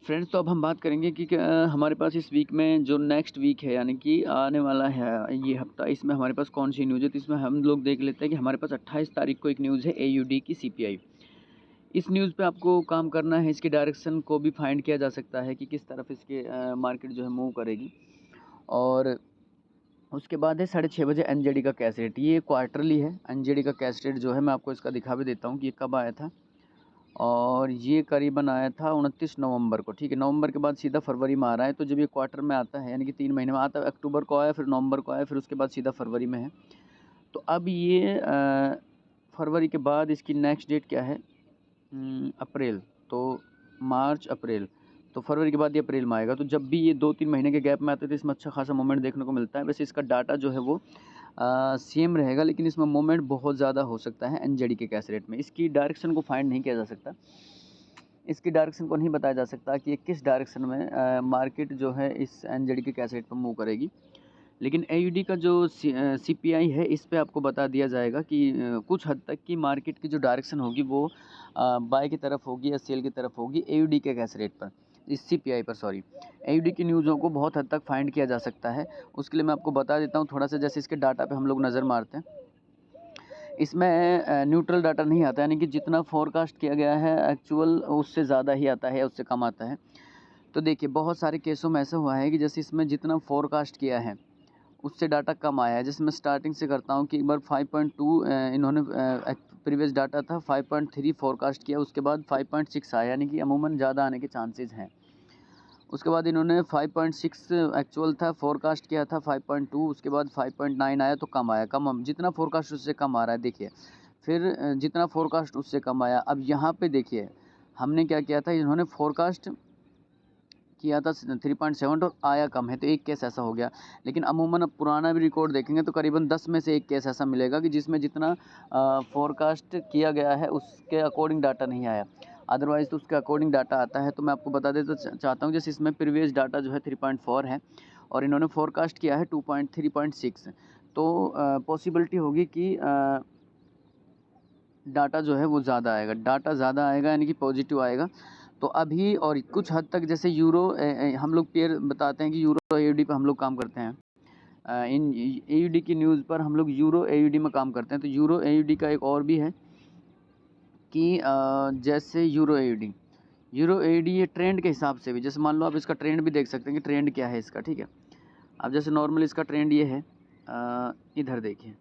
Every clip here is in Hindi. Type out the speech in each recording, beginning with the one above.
फ्रेंड्स, तो अब हम बात करेंगे कि हमारे पास इस वीक में जो नेक्स्ट वीक है यानी कि आने वाला है ये हफ्ता, इसमें हमारे पास कौन सी न्यूज़ है। तो इसमें हम लोग देख लेते हैं कि हमारे पास 28 तारीख को एक न्यूज़ है एयूडी की सीपीआई। इस न्यूज़ पे आपको काम करना है, इसकी डायरेक्शन को भी फाइंड किया जा सकता है कि किस तरफ इसके मार्केट जो है मूव करेगी। और उसके बाद है 6:30 बजे एनजेडी का कैश रेट, ये क्वार्टरली है। एनजेडी का कैश रेट जो है मैं आपको इसका दिखा भी देता हूँ कि ये कब आया था। और ये करीबन आया था 29 नवंबर को, ठीक है। नवंबर के बाद सीधा फरवरी में आ रहा है। तो जब ये क्वार्टर में आता है यानी कि 3 महीने में आता है, अक्टूबर को आया, फिर नवंबर को आया, फिर उसके बाद सीधा फरवरी में है। तो अब ये फरवरी के बाद इसकी नेक्स्ट डेट क्या है, अप्रैल। तो मार्च अप्रैल, तो फरवरी के बाद ये अप्रैल में आएगा। तो जब भी ये 2-3 महीने के गैप में आते हैं तो इसमें अच्छा खासा मोमेंट देखने को मिलता है। वैसे इसका डाटा जो है वो सेम रहेगा, लेकिन इसमें मोमेंट बहुत ज़्यादा हो सकता है एनजेडी के कैश रेट में। इसकी डायरेक्शन को फाइंड नहीं किया जा सकता, इसकी डायरेक्शन को नहीं बताया जा सकता कि ये किस डायरेक्शन में मार्केट जो है इस एनजेडी के कैश रेट पर मूव करेगी। लेकिन एयूडी का जो सीपीआई है, इस पे आपको बता दिया जाएगा कि कुछ हद तक की मार्केट की जो डायरेक्शन होगी वो बाय की तरफ होगी या सेल की तरफ होगी एयूडी के कैश रेट पर, इस सीपीआई पर, सॉरी। एयूडी की न्यूज़ों को बहुत हद तक फाइंड किया जा सकता है। उसके लिए मैं आपको बता देता हूँ थोड़ा सा, जैसे इसके डाटा पे हम लोग नज़र मारते हैं। इसमें न्यूट्रल डाटा नहीं आता, यानी कि जितना फोरकास्ट किया गया है एक्चुअल उससे ज़्यादा ही आता है या उससे कम आता है। तो देखिए, बहुत सारे केसों में ऐसा हुआ है कि जैसे इसमें जितना फोरकास्ट किया है उससे डाटा कम आया है। जैसे मैं स्टार्टिंग से करता हूँ कि एक बार 5.2 इन्होंने प्रीवियस डाटा था, 5.3 फोरकास्ट किया, उसके बाद 5.6 आया, यानी कि अमूमन ज़्यादा आने के चांसेस हैं। उसके बाद इन्होंने 5.6 एक्चुअल था, फोरकास्ट किया था 5.2, उसके बाद 5.9 आया, तो कम आया। कम जितना फोरकास्ट उससे कम आ रहा है, देखिए। फिर जितना फोरकास्ट उससे कम आया। अब यहाँ पे देखिए हमने क्या किया था, इन्होंने फोरकास्ट किया था 3.7 और आया कम है, तो एक केस ऐसा हो गया। लेकिन अमूमन अब पुराना भी रिकॉर्ड देखेंगे तो करीबन 10 में से एक केस ऐसा मिलेगा कि जिसमें जितना फोरकास्ट किया गया है उसके अकॉर्डिंग डाटा नहीं आया। अदरवाइज़ तो उसके अकॉर्डिंग डाटा आता है। तो मैं आपको बता देता चाहता हूँ, जैसे इसमें प्रीवियस डाटा जो है 3.4 है और इन्होंने फोरकास्ट किया है 3.6, तो पॉसिबिलिटी होगी कि डाटा जो है वो ज़्यादा आएगा। डाटा ज़्यादा आएगा यानी कि पॉजिटिव आएगा। तो अभी और कुछ हद तक जैसे यूरो, हम लोग पेयर बताते हैं कि यूरो एयूडी पे हम लोग काम करते हैं। इन एयूडी की न्यूज़ पर हम लोग यूरो एयूडी में काम करते हैं। तो यूरो एयूडी का एक और भी है कि जैसे यूरो एयूडी ये ट्रेंड के हिसाब से भी, जैसे मान लो आप इसका ट्रेंड भी देख सकते हैं कि ट्रेंड क्या है इसका, ठीक है। अब जैसे नॉर्मल इसका ट्रेंड ये है, इधर देखिए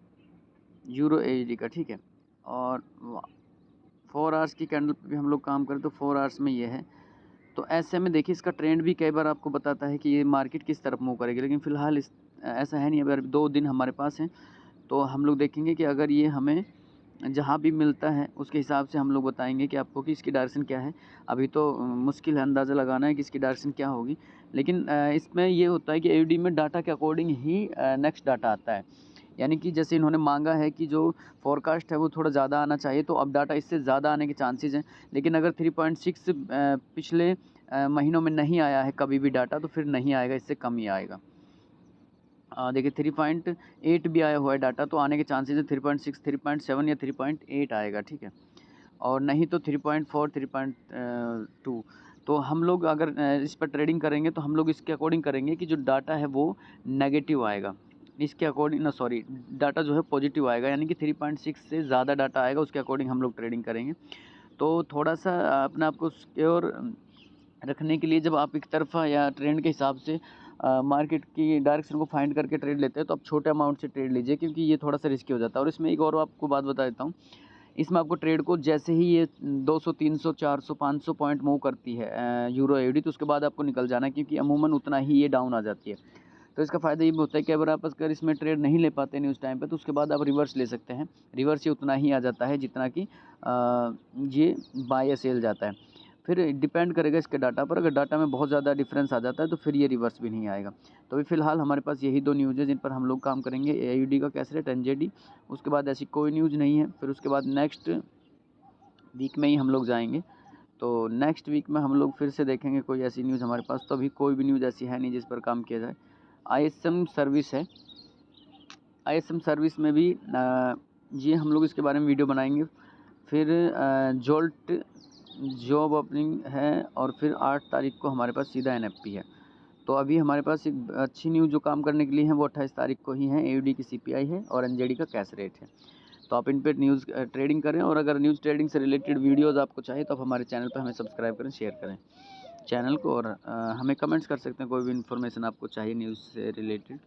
यूरो एयूडी का, ठीक है। और 4 आवर्स की कैंडल पे भी हम लोग काम करें तो 4 आवर्स में ये है। तो ऐसे में देखिए इसका ट्रेंड भी कई बार आपको बताता है कि ये मार्केट किस तरफ मूव करेगी। लेकिन फ़िलहाल इस ऐसा है नहीं। अगर 2 दिन हमारे पास हैं तो हम लोग देखेंगे कि अगर ये हमें जहाँ भी मिलता है उसके हिसाब से हम लोग बताएंगे कि आपको कि इसकी डायरेक्शन क्या है। अभी तो मुश्किल है अंदाज़ा लगाना है कि इसकी डायरेक्शन क्या होगी। लेकिन इसमें ये होता है कि एयूडी में डाटा के अकॉर्डिंग ही नेक्स्ट डाटा आता है। यानी कि जैसे इन्होंने मांगा है कि जो फोरकास्ट है वो थोड़ा ज़्यादा आना चाहिए, तो अब डाटा इससे ज़्यादा आने के चांसेस हैं। लेकिन अगर 3.6 पिछले महीनों में नहीं आया है कभी भी डाटा, तो फिर नहीं आएगा, इससे कम ही आएगा। देखिए 3.8 भी आया हुआ है डाटा, तो आने के चांसेस है 3.6, 3.7 या 3.8 आएगा, ठीक है। और नहीं तो 3.4, 3.2। तो हम लोग अगर इस पर ट्रेडिंग करेंगे तो हम लोग इसके अकॉर्डिंग करेंगे कि जो डाटा है वो नेगेटिव आएगा। इसके अकॉर्डिंग ना, सॉरी, डाटा जो है पॉजिटिव आएगा, यानी कि 3.6 से ज़्यादा डाटा आएगा, उसके अकॉर्डिंग हम लोग ट्रेडिंग करेंगे। तो थोड़ा सा अपने आप को सिक्योर रखने के लिए जब आप एक तरफा या ट्रेंड के हिसाब से मार्केट की डायरेक्शन को फाइंड करके ट्रेड लेते हैं, तो आप छोटे अमाउंट से ट्रेड लीजिए, क्योंकि ये थोड़ा सा रिस्की हो जाता है। और इसमें एक और आपको बात बता देता हूँ, इसमें आपको ट्रेड को जैसे ही ये 200, 300, 400, 500 पॉइंट मूव करती है यूरो एयूडी, तो उसके बाद आपको निकल जाना है, क्योंकि अमूमन उतना ही ये डाउन आ जाती है। तो इसका फ़ायदा ये भी होता है कि अगर इसमें ट्रेड नहीं ले पाते न्यूज़ टाइम पे, तो उसके बाद आप रिवर्स ले सकते हैं। रिवर्स ये उतना ही आ जाता है जितना कि ये बाय या सेल जाता है। फिर डिपेंड करेगा इसके डाटा पर। अगर डाटा में बहुत ज़्यादा डिफरेंस आ जाता है तो फिर ये रिवर्स भी नहीं आएगा। तो अभी फ़िलहाल हमारे पास यही 2 न्यूज़ है जिन पर हम लोग काम करेंगे, एयूडी का कैश रेट, एनजेडी। उसके बाद ऐसी कोई न्यूज़ नहीं है। फिर उसके बाद नेक्स्ट वीक में ही हम लोग जाएंगे। तो नेक्स्ट वीक में हम लोग फिर से देखेंगे कोई ऐसी न्यूज़ हमारे पास। तो अभी कोई भी न्यूज़ ऐसी है नहीं जिस पर काम किया जाए। आईएसएम सर्विस है, आईएसएम सर्विस में भी ये हम लोग इसके बारे में वीडियो बनाएंगे। फिर जोल्ट जॉब ओपनिंग है और फिर 8 तारीख को हमारे पास सीधा एनएफपी है। तो अभी हमारे पास एक अच्छी न्यूज़ जो काम करने के लिए है वो 28 तारीख को ही है। एयूडी की सीपीआई है और एनजेडी का कैश रेट है। तो आप इन पे न्यूज़ ट्रेडिंग करें, और अगर न्यूज़ ट्रेडिंग से रिलेटेड वीडियोज़ आपको चाहिए तो आप हमारे चैनल पर हमें सब्सक्राइब करें, शेयर करें चैनल को, और हमें कमेंट्स कर सकते हैं कोई भी इन्फॉर्मेशन आपको चाहिए न्यूज़ से रिलेटेड।